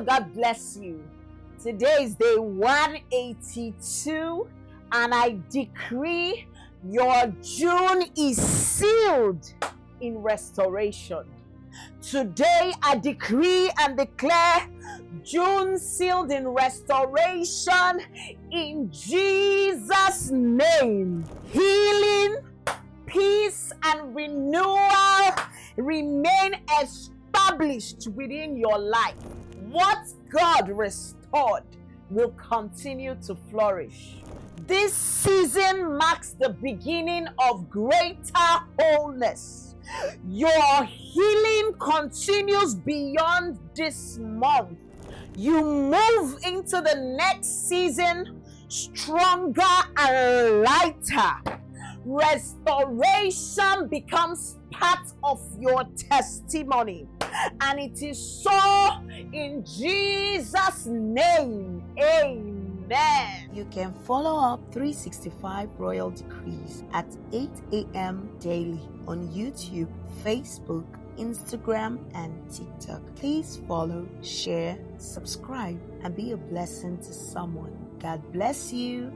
God bless you. Today is day 182, and I decree your June is sealed in restoration. Today I decree and declare June sealed in restoration in Jesus' name. Healing, peace, and renewal remain established within your life. What God restored will continue to flourish. This season marks the beginning of greater wholeness. Your healing continues beyond this month. You move into the next season stronger and lighter. Restoration becomes part of your testimony, and it is so in Jesus' name. Amen. You can follow up 365 Royal Decrees at 8 a.m. daily on YouTube, Facebook, Instagram, and TikTok. Please follow, share, subscribe, and be a blessing to someone. God bless you.